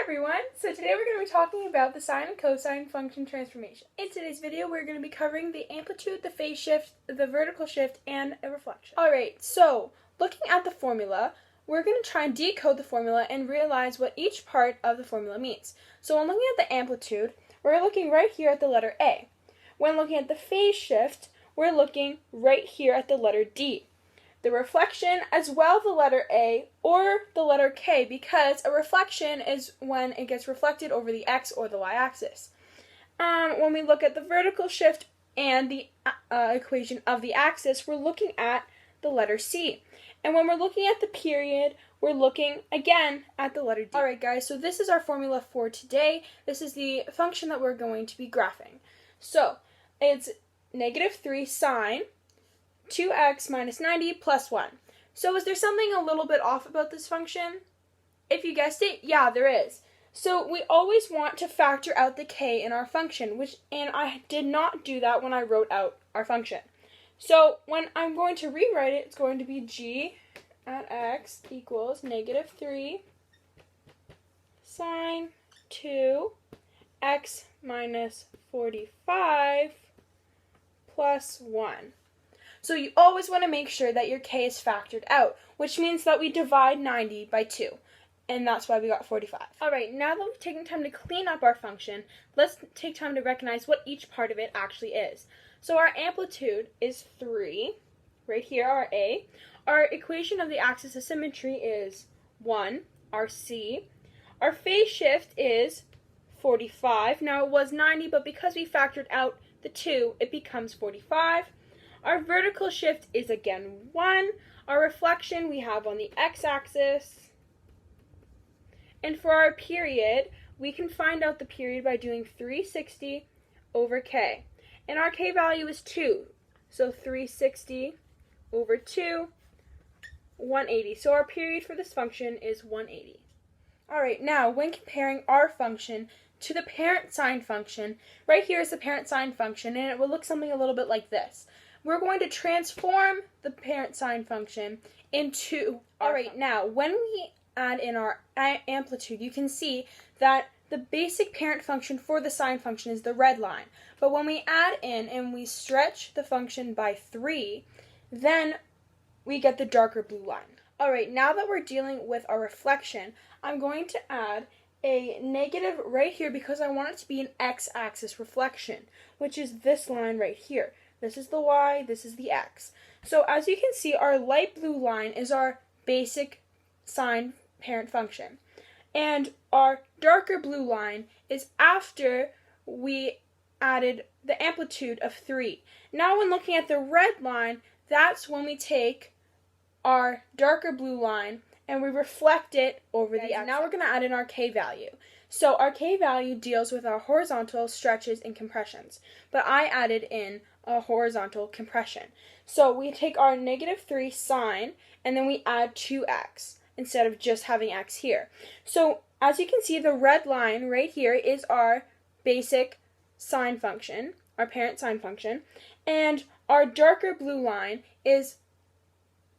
everyone! So today we're going to be talking about the sine and cosine function transformation. In today's video we're going to be covering the amplitude, the phase shift, the vertical shift, and a reflection. Alright, so looking at the formula, we're going to try and decode the formula and realize what each part of the formula means. So when looking at the amplitude, we're looking right here at the letter A. When looking at the phase shift, we're looking right here at the letter D. The reflection as well the letter A or the letter K, because a reflection is when it gets reflected over the x or the y-axis. When we look at the vertical shift and the equation of the axis, we're looking at the letter C. And when we're looking at the period, we're looking again at the letter D. Alright guys, so this is our formula for today. This is the function that we're going to be graphing. So it's -3 sine 2x minus 90 plus 1. So is there something a little bit off about this function? If you guessed it, yeah, there is. So we always want to factor out the k in our function, and I did not do that when I wrote out our function. So when I'm going to rewrite it, it's going to be g at x equals -3 sine 2x minus 45 plus 1. So you always want to make sure that your k is factored out, which means that we divide 90 by 2, and that's why we got 45. Alright, now that we've taken time to clean up our function, let's take time to recognize what each part of it actually is. So our amplitude is 3, right here, our A. Our equation of the axis of symmetry is 1, our C. Our phase shift is 45. Now it was 90, but because we factored out the 2, it becomes 45. Our vertical shift is again 1. Our reflection we have on the x-axis. And for our period, we can find out the period by doing 360 over k. And our k value is 2. So 360 over 2, 180. So our period for this function is 180. Alright, now when comparing our function to the parent sine function, right here is the parent sine function, and it will look something a little bit like this. We're going to transform the parent sine function into Alright, now when we add in our amplitude, you can see that the basic parent function for the sine function is the red line. But when we add in and we stretch the function by 3, then we get the darker blue line. Alright, now that we're dealing with our reflection, I'm going to add a negative right here because I want it to be an x-axis reflection, which is this line right here. This is the y, this is the x. So as you can see, our light blue line is our basic sine parent function. And our darker blue line is after we added the amplitude of 3. Now when looking at the red line, that's when we take our darker blue line and we reflect it over the x. Now we're going to add in our k value. So our k value deals with our horizontal stretches and compressions. But I added in a horizontal compression. So we take our -3 sine and then we add 2x instead of just having x here. So as you can see, the red line right here is our basic sine function, our parent sine function, and our darker blue line is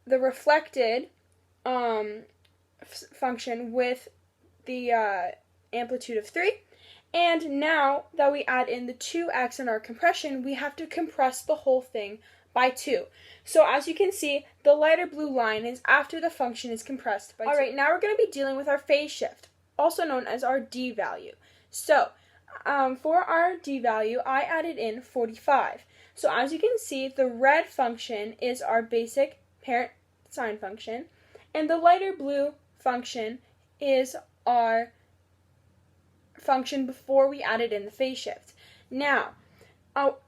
the reflected function with the amplitude of 3. And now that we add in the 2x in our compression, we have to compress the whole thing by 2. So as you can see, the lighter blue line is after the function is compressed by 2. Alright, now we're going to be dealing with our phase shift, also known as our D value. So for our D value, I added in 45. So as you can see, the red function is our basic parent sine function, and the lighter blue function is our function before we added in the phase shift. Now,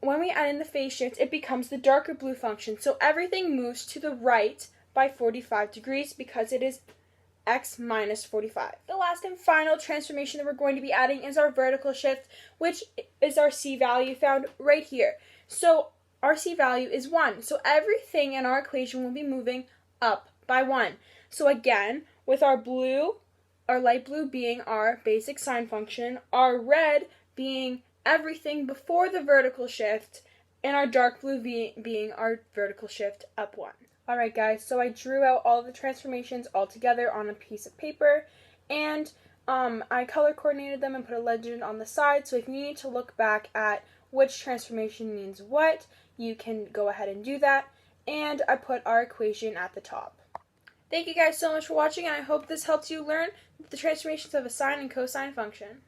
when we add in the phase shift, it becomes the darker blue function, so everything moves to the right by 45 degrees because it is x minus 45. The last and final transformation that we're going to be adding is our vertical shift, which is our c value found right here. So our c value is 1, so everything in our equation will be moving up by 1. So again, with our blue, our light blue being our basic sine function, our red being everything before the vertical shift, and our dark blue being our vertical shift up 1. Alright guys, so I drew out all the transformations all together on a piece of paper, and I color coordinated them and put a legend on the side, so if you need to look back at which transformation means what, you can go ahead and do that. And I put our equation at the top. Thank you guys so much for watching, and I hope this helps you learn the transformations of a sine and cosine function.